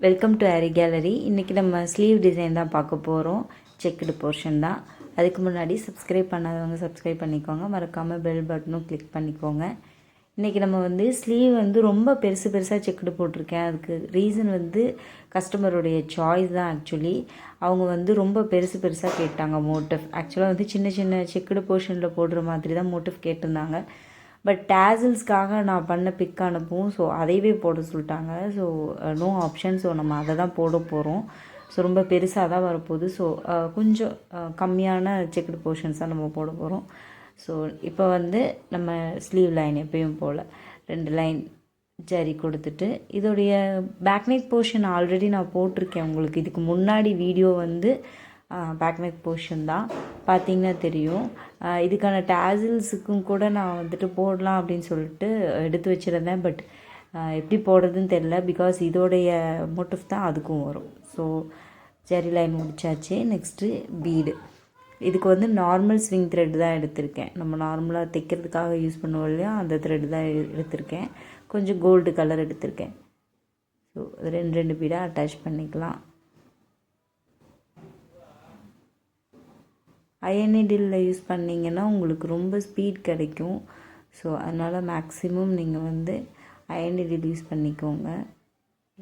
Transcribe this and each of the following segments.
Welcome to aari gallery. இன்றைக்கி நம்ம sleeve design தான் பார்க்க போகிறோம். செக்குடு போர்ஷன் தான். அதுக்கு முன்னாடி சப்ஸ்கிரைப் பண்ணாதவங்க சப்ஸ்கிரைப் பண்ணிக்கோங்க. மறக்காமல் பெல் பட்டனும் கிளிக் பண்ணிக்கோங்க. இன்றைக்கி நம்ம ஸ்லீவ் ரொம்ப பெருசாக செக்குடு போட்டிருக்கேன். அதுக்கு ரீசன் கஸ்டமருடைய சாய்ஸ் தான். ஆக்சுவலி அவங்க ரொம்ப பெருசாக கேட்டாங்க மோட்டிவ். ஆக்சுவலாக சின்ன சின்ன செக்குடு போர்ஷனில் போடுற மாதிரி தான் மோட்டிவ் கேட்டிருந்தாங்க. பட் டேசல்ஸ்க்காக நான் பண்ண பிக் அனுப்புவோம். ஸோ அதையவே போட சொல்லிட்டாங்க. So no option. ஸோ நம்ம அதை தான் போட போகிறோம். ஸோ ரொம்ப பெருசாக தான் வரப்போகுது. ஸோ கொஞ்சம் கம்மியான செக்குடு போர்ஷன்ஸாக நம்ம போட போகிறோம். ஸோ இப்போ நம்ம ஸ்லீவ் லைன் எப்பயும் போல் 2 லைன் ஜரி கொடுத்துட்டு, இதோடைய பேக் நெக் போர்ஷன் ஆல்ரெடி நான் போட்டிருக்கேன் உங்களுக்கு. இதுக்கு முன்னாடி வீடியோ பேக் நெக் போர்ஷன் தான் பார்த்திங்கன்னா தெரியும். இதுக்கான டேசல்ஸுக்கும் கூட நான் போடலாம் அப்படின்னு சொல்லிட்டு எடுத்து வச்சுருந்தேன். பட் எப்படி போடுறதுன்னு தெரில. பிகாஸ் இதோடைய மோட்டிவ் தான் அதுக்கும் வரும். ஸோ ஜரி லைன் முடிச்சாச்சு. Next bead. இதுக்கு நார்மல் ஸ்விங் த்ரெட் தான் எடுத்திருக்கேன். நம்ம நார்மலாக தைக்கிறதுக்காக யூஸ் பண்ணுவோம் இல்லையா, அந்த த்ரெட் தான் எடுத்திருக்கேன். கொஞ்சம் கோல்டு கலர் எடுத்திருக்கேன். ஸோ 2 பீடாக அட்டாச் பண்ணிக்கலாம். அயன் நீடிலில் யூஸ் பண்ணிங்கன்னா உங்களுக்கு ரொம்ப ஸ்பீட் கிடைக்கும். ஸோ அதனால் மேக்ஸிமம் நீங்கள் அயன் நீடில் யூஸ் பண்ணிக்கோங்க.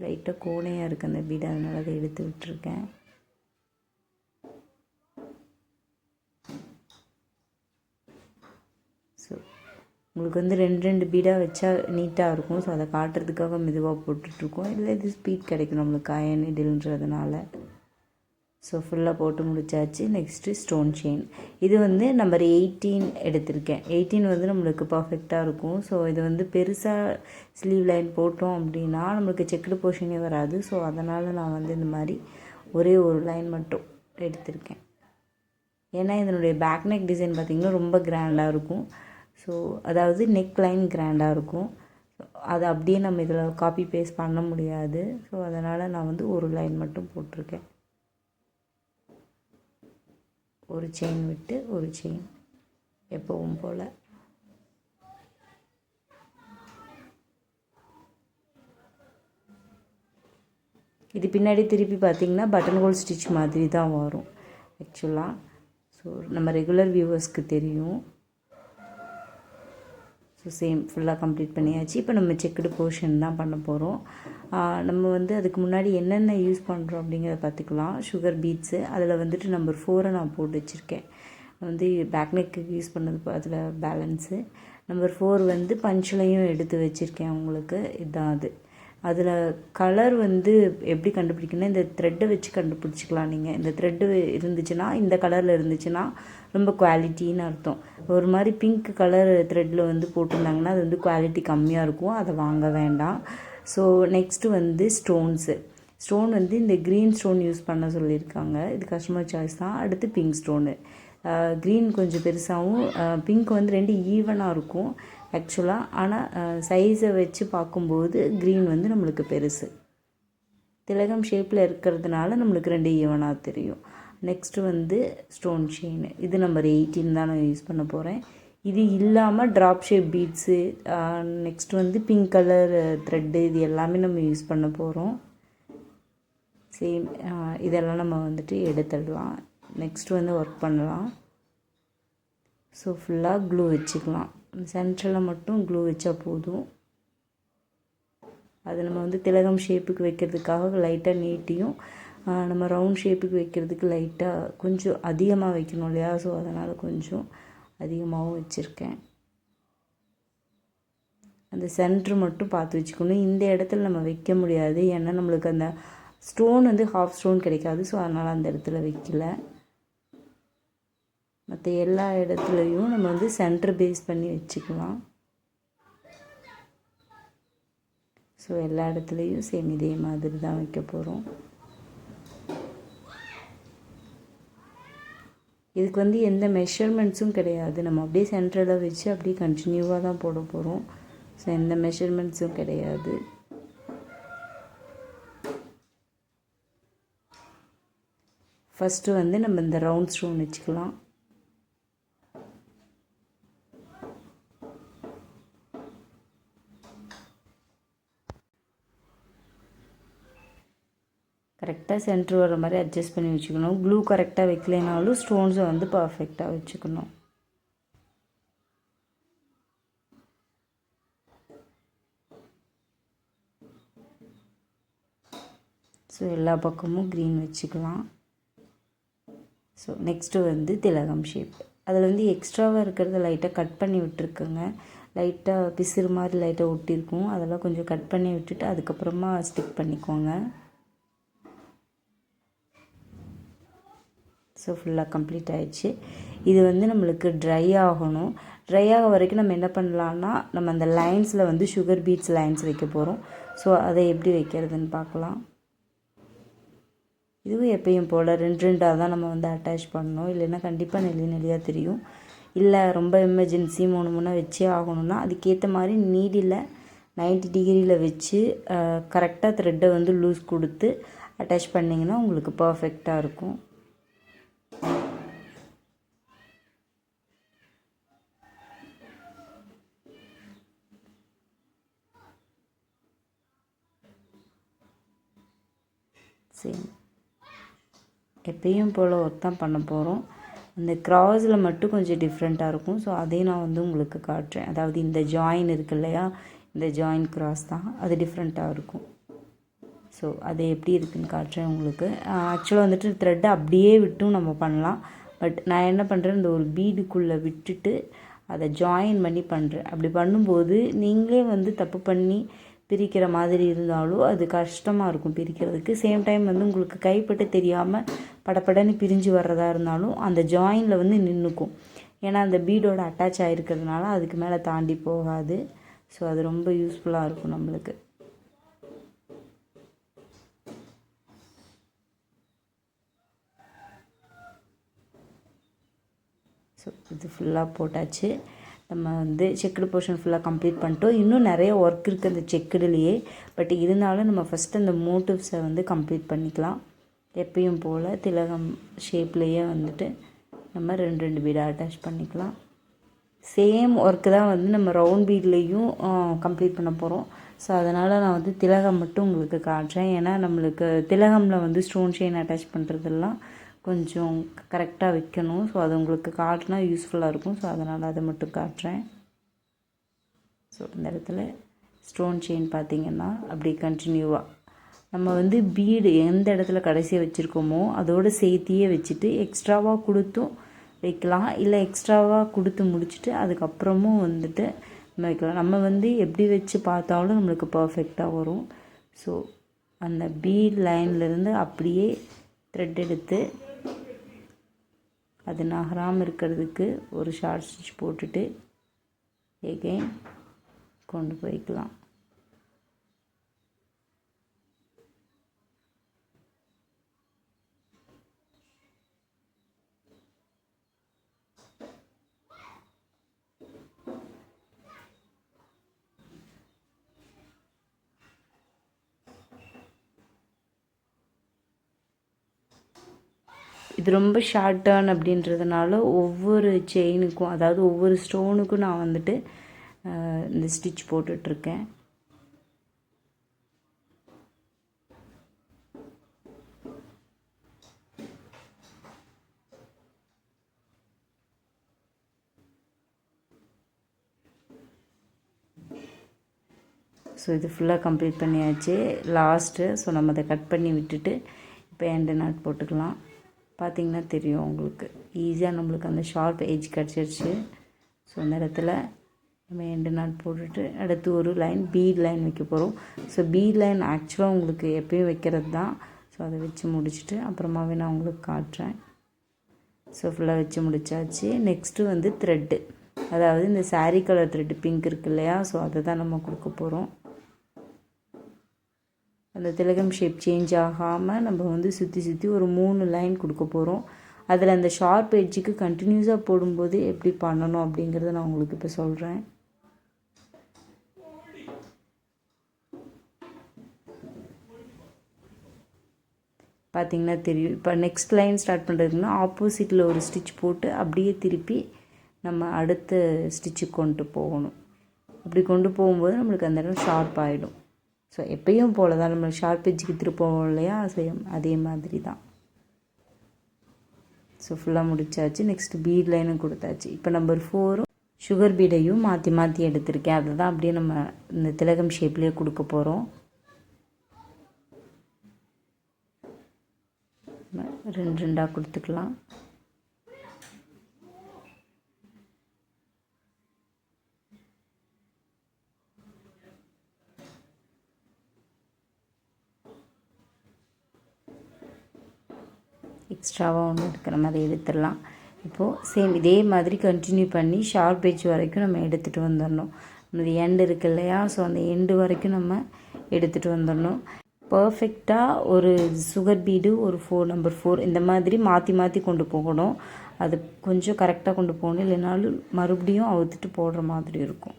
லைட்டாக கோணையாக இருக்குது அந்த பீடு, அதனால் அதை எடுத்து விட்டுருக்கேன். ஸோ உங்களுக்கு 2 பீடாக வச்சா நீட்டாக இருக்கும். ஸோ அதை காட்டுறதுக்காக மெதுவாக போட்டுட்ருக்கோம். இல்லை இது ஸ்பீட் கிடைக்கும் நம்மளுக்கு அயன் நீடில்ன்றதுனால. ஸோ ஃபுல்லாக போட்டு முடிச்சாச்சு. Next stone chain. இது நம்பர் 18 எடுத்திருக்கேன். 18 நம்மளுக்கு பர்ஃபெக்டாக இருக்கும். ஸோ இது பெருசாக ஸ்லீவ் லைன் போட்டோம் அப்படின்னா நம்மளுக்கு செக்குடு போர்ஷனே வராது. ஸோ அதனால் நான் இந்த மாதிரி ஒரே ஒரு லைன் மட்டும் எடுத்திருக்கேன். ஏன்னா இதனுடைய பேக் நெக் டிசைன் பார்த்திங்கன்னா ரொம்ப கிராண்டாக இருக்கும். ஸோ அதாவது நெக் லைன் கிராண்டாக இருக்கும். அதை அப்படியே நம்ம இதில் காப்பி பேஸ்ட் பண்ண முடியாது. ஸோ அதனால் நான் ஒரு லைன் மட்டும் போட்டிருக்கேன். ஒரு செயின் விட்டு ஒரு செயின் எப்பவும் போல். இது பின்னாடி திருப்பி பார்த்திங்கன்னா பட்டன் ஹோல் ஸ்டிச் மாதிரி தான் வரும் ஆக்சுவலாக. ஸோ நம்ம ரெகுலர் வியூவர்ஸ்க்கு தெரியும். ஸோ சேம் ஃபுல்லாக கம்ப்ளீட் பண்ணியாச்சு. இப்போ நம்ம செக்குடு போர்ஷன் தான் பண்ண போகிறோம். நம்ம அதுக்கு முன்னாடி என்னென்ன யூஸ் பண்ணுறோம் அப்படிங்கிறத பார்த்துக்கலாம். சுகர் பீட்ஸு அதில் நம்பர் 4 நான் போட்டு வச்சுருக்கேன். பேக் நெக்கு யூஸ் பண்ணது அதில் பேலன்ஸு. நம்பர் 4 பஞ்சிலையும் எடுத்து வச்சுருக்கேன் உங்களுக்கு. இதுதான் அதில் கலர் எப்படி கண்டுபிடிக்கணும்னா இந்த த்ரெட்டை வச்சு கண்டுபிடிச்சிக்கலாம். நீங்கள் இந்த த்ரெட்டு இருந்துச்சுன்னா, இந்த கலரில் இருந்துச்சுன்னா ரொம்ப குவாலிட்டின்னு அர்த்தம். ஒரு மாதிரி பிங்க் கலர் த்ரெட்டில் போட்டிருந்தாங்கன்னா அது குவாலிட்டி கம்மியாக இருக்கும், அதை வாங்க வேண்டாம். So next stones. ஸ்டோன் இந்த க்ரீன் ஸ்டோன் யூஸ் பண்ண சொல்லியிருக்காங்க. இது கஸ்டமர் சாய்ஸ் தான். அடுத்து பிங்க் ஸ்டோனு. க்ரீன் கொஞ்சம் பெருசாகவும் பிங்க் 2 ஈவனாக இருக்கும் ஆக்சுவலாக. ஆனால் சைஸை வச்சு பார்க்கும்போது க்ரீன் நம்மளுக்கு பெருசு. திலகம் ஷேப்பில் இருக்கிறதுனால நம்மளுக்கு 2 ஈவனாக தெரியும். Next stone chain. இது நம்பர் 18 தான் நான் யூஸ் பண்ண போகிறேன். இது இல்லாமல் drop shape beads, next pink colour thread, இது எல்லாமே நம்ம யூஸ் பண்ண போகிறோம். சேம் இதெல்லாம் நம்ம எடுத்துடலாம். நெக்ஸ்ட்டு ஒர்க் பண்ணலாம். ஸோ ஃபுல்லாக க்ளூ வச்சுக்கலாம். சென்டரில் மட்டும் க்ளூ வச்சா போதும். அது நம்ம திலகம் ஷேப்புக்கு வைக்கிறதுக்காக லைட்டாக நீட்டியும், நம்ம ரவுண்ட் ஷேப்புக்கு வைக்கிறதுக்கு லைட்டாக கொஞ்சம் அதிகமாக வைக்கணும் இல்லையா. ஸோ அதனால் கொஞ்சம் அதிகமாகவும் வச்சுருக்கேன். அந்த சென்ட்ரு மட்டும் பார்த்து வச்சுக்கணும். இந்த இடத்துல நம்ம வைக்க முடியாது, ஏன்னா நம்மளுக்கு அந்த ஸ்டோன் ஹாஃப் ஸ்டோன் கிடைக்காது. ஸோ அதனால் அந்த இடத்துல வைக்கல. மற்ற எல்லா இடத்துலையும் நம்ம சென்டர் பேஸ் பண்ணி வச்சுக்கலாம். ஸோ எல்லா இடத்துலையும் சேம் இதே மாதிரி தான் வைக்க போகிறோம். இதுக்கு எந்த மெஷர்மெண்ட்ஸும் கிடையாது. நம்ம அப்படியே சென்டரில் வச்சு அப்படியே கண்டினியூவாக தான் போட போகிறோம். ஸோ எந்த மெஷர்மெண்ட்ஸும் கிடையாது. ஃபஸ்ட்டு நம்ம இந்த ரவுண்ட் ஸ்டோன் வச்சுக்கலாம். கரெக்டாக சென்ட்ரு வர மாதிரி அட்ஜஸ்ட் பண்ணி வச்சுக்கணும். க்ளூ கரெக்டாக வைக்கலைனாலும் ஸ்டோன்ஸை வந்து பர்ஃபெக்டாக வச்சுக்கணும். ஸோ எல்லா பக்கமும் க்ரீன் வச்சுக்கலாம். ஸோ நெக்ஸ்ட்டு வந்து திலகம் ஷேப். அதில் வந்து எக்ஸ்ட்ராவாக இருக்கிறத லைட்டாக கட் பண்ணி விட்டுருக்குங்க. லைட்டாக பிசுறு மாதிரி லைட்டாக ஒட்டியிருக்கும். அதெல்லாம் கொஞ்சம் கட் பண்ணி விட்டுட்டு அதுக்கப்புறமா ஸ்டிக் பண்ணிக்கோங்க. ஸோ ஃபுல்லாக கம்ப்ளீட் ஆகிடுச்சு. இது வந்து நம்மளுக்கு ட்ரை ஆகணும். ட்ரை ஆக வரைக்கும் நம்ம என்ன பண்ணலான்னா, நம்ம அந்த லைன்ஸில் வந்து சுகர் பீட்ஸ் லைன்ஸ் வைக்க போகிறோம். ஸோ அதை எப்படி வைக்கிறதுன்னு பார்க்கலாம். இதுவும் எப்பயும் போல் 2 தான் நம்ம வந்து அட்டாச் பண்ணணும். இல்லைன்னா கண்டிப்பாக நெளியாக தெரியும். இல்லை ரொம்ப எமர்ஜென்சி 3 வச்சே ஆகணும்னா அதுக்கேற்ற மாதிரி நீடில் 90 டிகிரியில் வச்சு கரெக்டாக த்ரெட்டை வந்து லூஸ் கொடுத்து அட்டாச் பண்ணிங்கன்னா உங்களுக்கு பர்ஃபெக்டாக இருக்கும். சரி, எப்பயும் போல் ஒர்க் தான் பண்ண போகிறோம். அந்த க்ராஸில் மட்டும் கொஞ்சம் டிஃப்ரெண்ட்டாக இருக்கும். ஸோ அதையும் நான் வந்து உங்களுக்கு காட்டுறேன். அதாவது இந்த ஜாயின் இருக்கு இல்லையா, இந்த ஜாயின் க்ராஸ் தான் அது டிஃப்ரெண்ட்டாக இருக்கும். ஸோ அது எப்படி இருக்குதுன்னு காட்டுறேன் உங்களுக்கு. ஆக்சுவலாக வந்துட்டு த்ரெட்டை அப்படியே விட்டும் நம்ம பண்ணலாம். பட் நான் என்ன பண்ணுறேன், இந்த ஒரு பீடுக்குள்ளே விட்டுட்டு அதை ஜாயின் பண்ணி பண்ணுறேன். அப்படி பண்ணும்போது நீங்களே வந்து தப்பு பண்ணி பிரிக்கிற மாதிரி இருந்தாலும் அது கஷ்டமாக இருக்கும் பிரிக்கிறதுக்கு. சேம் டைம் வந்து உங்களுக்கு கைப்பட்டு தெரியாமல் படப்படன்னு பிரிஞ்சு வர்றதா இருந்தாலும் அந்த ஜாயினில் வந்து நின்றுக்கும். ஏன்னா அந்த பீடோட அட்டாச் ஆகிருக்கிறதுனால அதுக்கு மேலே தாண்டி போகாது. ஸோ அது ரொம்ப யூஸ்ஃபுல்லாக இருக்கும் நம்மளுக்கு. ஸோ இது ஃபுல்லாக போட்டாச்சு. நம்ம வந்து செக்குடு போர்ஷன் ஃபுல்லாக கம்ப்ளீட் பண்ணிட்டோம். இன்னும் நிறைய ஒர்க் இருக்குது அந்த செக்குடுலேயே. பட் இருந்தாலும் நம்ம ஃபஸ்ட்டு அந்த மோட்டிவ்ஸை வந்து கம்ப்ளீட் பண்ணிக்கலாம். எப்பயும் போல் திலகம் ஷேப்லேயே வந்துட்டு நம்ம 2 பீடை அட்டாச் பண்ணிக்கலாம். சேம் ஒர்க்கு தான் வந்து நம்ம ரவுண்ட் பீட்லேயும் கம்ப்ளீட் பண்ண போகிறோம். ஸோ அதனால் நான் வந்து திலகம் மட்டும் உங்களுக்கு காட்டுறேன். ஏன்னா நம்மளுக்கு திலகமில் வந்து ஸ்டோன் செயின் அட்டாச் பண்ணுறதெல்லாம் கொஞ்சம் கரெக்டாக வைக்கணும். ஸோ அது உங்களுக்கு காட்டினா யூஸ்ஃபுல்லாக இருக்கும். ஸோ அதனால் அதை மட்டும் காட்டுறேன். ஸோ இந்த இடத்துல ஸ்டோன் செயின் பார்த்திங்கன்னா அப்படி கண்டினியூவாக நம்ம வந்து பீடு எந்த இடத்துல கடைசியாக வச்சுருக்கோமோ அதோடு சேர்த்தியே வச்சுட்டு எக்ஸ்ட்ராவாக கொடுத்தும் வைக்கலாம். இல்லை எக்ஸ்ட்ராவாக கொடுத்து முடிச்சுட்டு அதுக்கப்புறமும் வந்துட்டு நம்ம வைக்கலாம். நம்ம வந்து எப்படி வச்சு பார்த்தாலும் நம்மளுக்கு பர்ஃபெக்டாக வரும். ஸோ அந்த பீட் லைன்லேருந்து அப்படியே த்ரெட் எடுத்து அது நகராமல் இருக்கிறதுக்கு ஒரு ஷார்ட் ஸ்டிச் போட்டுட்டு எகைன் கொண்டு போய்க்கலாம். இது ரொம்ப ஷார்ட் டர்ன் அப்படின்றதுனால ஒவ்வொரு செயினுக்கும், அதாவது ஒவ்வொரு ஸ்டோனுக்கும் நான் வந்துட்டு இந்த ஸ்டிச் போட்டுட்ருக்கேன். ஸோ இது ஃபுல்லாக கம்ப்ளீட் பண்ணியாச்சு. லாஸ்ட்டு ஸோ நம்ம அதை கட் பண்ணி விட்டுட்டு இப்போ எண்டு நாட் போட்டுக்கலாம். பார்த்திங்கன்னா தெரியும் உங்களுக்கு ஈஸியாக நம்மளுக்கு அந்த ஷார்ப் எட்ஜ் கிடச்சிருச்சு. ஸோ அந்த இடத்துல நம்ம எண்டு நாட் போட்டுட்டு அடுத்து ஒரு லைன் பீட் லைன் வைக்க போகிறோம். ஸோ பீட் லைன் ஆக்சுவலாக உங்களுக்கு எப்பயும் வைக்கிறது தான். ஸோ அதை வச்சு முடிச்சுட்டு அப்புறமாவே நான் உங்களுக்கு காட்டுறேன். ஸோ ஃபுல்லாக வச்சு முடித்தாச்சு. நெக்ஸ்ட்டு வந்து த்ரெட்டு, அதாவது இந்த சாரீ கலர் த்ரெட்டு பிங்க் இருக்கு இல்லையா, ஸோ அதை தான் நம்ம கொடுக்க போகிறோம். அந்த திலகம் ஷேப் சேஞ்ச் ஆகாமல் நம்ம வந்து சுற்றி ஒரு 3 லைன் கொடுக்க போகிறோம். அதில் அந்த ஷார்ப் எட்ஜுக்கு கண்டினியூஸாக போடும்போது எப்படி பண்ணணும் அப்படிங்கிறத நான் உங்களுக்கு இப்போ சொல்கிறேன். பார்த்திங்கன்னா தெரியும். இப்போ நெக்ஸ்ட் லைன் ஸ்டார்ட் பண்ணுறதுக்குன்னா ஆப்போசிட்டில் ஒரு ஸ்டிச் போட்டு அப்படியே திருப்பி நம்ம அடுத்த ஸ்டிச்சுக்கு கொண்டு போகணும். அப்படி கொண்டு போகும்போது நம்மளுக்கு அந்த இடம் ஷார்ப் ஆகிடும். ஸோ எப்பயும் போல தான் நம்ம ஷார்ப் எட்ஜுக்கு திருப்போம் இல்லையா, சேம் அதே மாதிரி தான். ஸோ ஃபுல்லாக முடிச்சாச்சு. நெக்ஸ்ட்டு பீட் லைனும் கொடுத்தாச்சு. இப்போ நம்பர் 4 சுகர் பீடையும் மாற்றி மாற்றி எடுத்திருக்கேன். அதை தான் அப்படியே நம்ம இந்த திலகம் ஷேப்லேயே கொடுக்க போகிறோம். 2 கொடுத்துக்கலாம். எக்ஸ்ட்ராவாக ஒன்று இருக்கிற மாதிரி எடுத்துடலாம். இப்போது சேம் இதே மாதிரி கண்டினியூ பண்ணி ஷார்ப் எட்ஜ் வரைக்கும் நம்ம எடுத்துகிட்டு வந்துடணும். இந்த எண்டு இருக்கு இல்லையா, ஸோ அந்த எண்டு வரைக்கும் நம்ம எடுத்துகிட்டு வந்துடணும். பர்ஃபெக்டாக ஒரு சுகர் பீடு ஒரு நம்பர் 4 இந்த மாதிரி மாற்றி மாற்றி கொண்டு போகணும். அது கொஞ்சம் கரெக்டாக கொண்டு போகணும், இல்லைனாலும் மறுபடியும் அவுத்துட்டு போடுற மாதிரி இருக்கும்.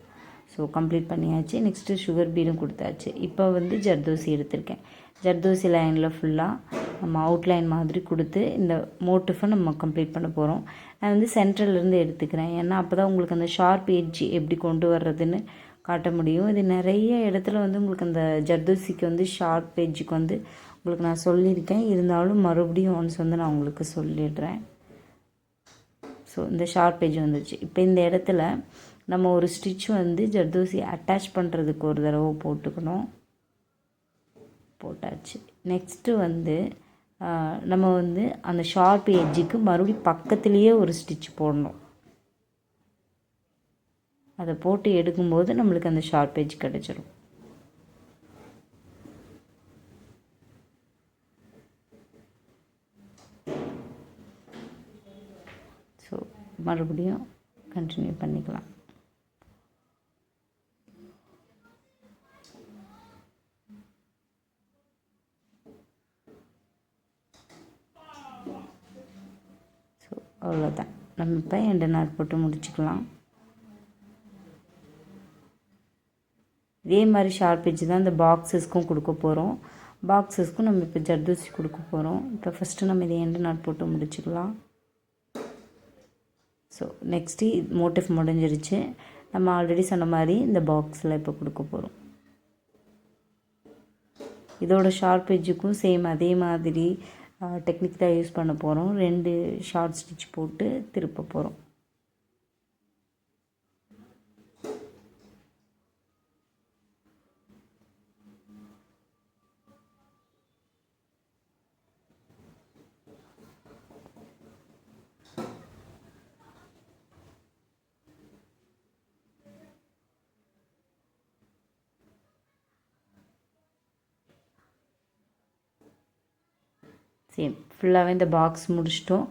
ஸோ கம்ப்ளீட் பண்ணியாச்சு. நெக்ஸ்ட்டு சுகர் பீடும் கொடுத்தாச்சு. இப்போ ஜர்தோசி எடுத்திருக்கேன். ஜர்தோசி லைனில் ஃபுல்லாக நம்ம அவுட்லைன் மாதிரி கொடுத்து இந்த மோட்டிஃபை நம்ம கம்ப்ளீட் பண்ண போகிறோம். நான் சென்ட்ரல்லேருந்து எடுத்துக்கிறேன், ஏன்னா அப்போ தான் உங்களுக்கு அந்த ஷார்ப் எட்ஜ் எப்படி கொண்டு வர்றதுன்னு காட்ட முடியும். இது நிறைய இடத்துல உங்களுக்கு அந்த ஜர்தோசிக்கு ஷார்ப் எட்ஜுக்கு உங்களுக்கு நான் சொல்லியிருக்கேன். இருந்தாலும் மறுபடியும் ஒன்ஸ் நான் உங்களுக்கு சொல்லிடுறேன். ஸோ இந்த ஷார்ப் எட்ஜ் வந்துச்சு. இப்போ இந்த இடத்துல நம்ம ஒரு ஸ்டிச் ஜர்தோசி அட்டாச் பண்ணுறதுக்கு ஒரு தடவை போட்டுக்கணும். போட்டாச்சு. நெக்ஸ்ட்டு நம்ம அந்த ஷார்ப் எட்ஜுக்கு மறுபடியும் பக்கத்துலேயே ஒரு ஸ்டிச் போடணும். அதை போட்டு எடுக்கும்போது நம்மளுக்கு அந்த ஷார்ப் எட்ஜ் கிடச்சிரும். ஸோ மறுபடியும் கண்டினியூ பண்ணிக்கலாம். அவ்வளோதான். நம்ம இப்போ எண்டு நாட் போட்டு முடிச்சுக்கலாம். இதே மாதிரி ஷார்ப் எட்ஜ் தான் இந்த பாக்ஸஸ்க்கும் கொடுக்க போகிறோம். பாக்ஸஸ்க்கும் நம்ம இப்போ ஜர்தோசி கொடுக்க போகிறோம். இப்போ ஃபஸ்ட்டு நம்ம இதை எண்டு நாட் போட்டு முடிச்சுக்கலாம். ஸோ நெக்ஸ்ட்டு மோட்டிஃப் முடிஞ்சிருச்சு. நம்ம ஆல்ரெடி சொன்ன மாதிரி இந்த பாக்ஸில் இப்போ கொடுக்க போகிறோம். இதோட ஷார்ப் எட்ஜுக்கும் சேம் அதே மாதிரி டெக்னிக் தான் யூஸ் பண்ண போகிறோம். 2 ஷார்ட் ஸ்டிச் போட்டு திருப்ப போகிறோம். சேம் ஃபுல்லாகவே இந்த பாக்ஸ் முடிச்சிட்டோம்.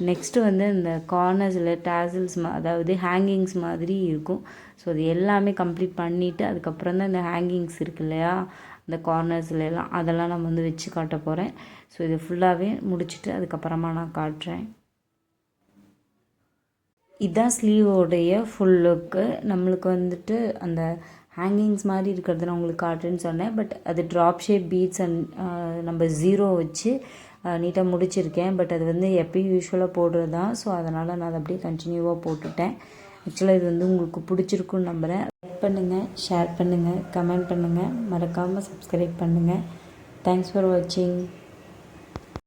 நெக்ஸ்ட்டு இந்த கார்னர்ஸில் டேசல்ஸ் அதாவது ஹேங்கிங்ஸ் மாதிரி இருக்கும். ஸோ அது எல்லாமே கம்ப்ளீட் பண்ணிவிட்டு அதுக்கப்புறம் தான் இந்த ஹேங்கிங்ஸ் இருக்கு இல்லையா, அந்த கார்னர்ஸ்லாம் அதெல்லாம் நம்ம வச்சு காட்ட போகிறேன். ஸோ இது ஃபுல்லாகவே முடிச்சுட்டு அதுக்கப்புறமா நான் காட்டுறேன். இதுதான் ஸ்லீவோடைய ஃபுல் லுக்கு. நம்மளுக்கு அந்த ஹேங்கிங்ஸ் மாதிரி இருக்கிறது நான் உங்களுக்கு காட்டுறேன்னு சொன்னேன். பட் அது ட்ராப் ஷேப் பீட்ஸ் அண்ட் நம்ம 0 வச்சு நீட்டாக முடிச்சிருக்கேன். பட் அது எப்பயும் யூஸ்வலாக போடுறது தான். ஸோ அதனால் நான் அதை அப்படியே கண்டினியூவாக போட்டுட்டேன். ஆக்சுவலாக இது உங்களுக்கு பிடிச்சிருக்குன்னு நம்புகிறேன். லைக் பண்ணுங்கள், ஷேர் பண்ணுங்கள், கமெண்ட் பண்ணுங்கள், மறக்காமல் சப்ஸ்கிரைப் பண்ணுங்கள். தேங்க்ஸ் ஃபார் வாட்சிங்.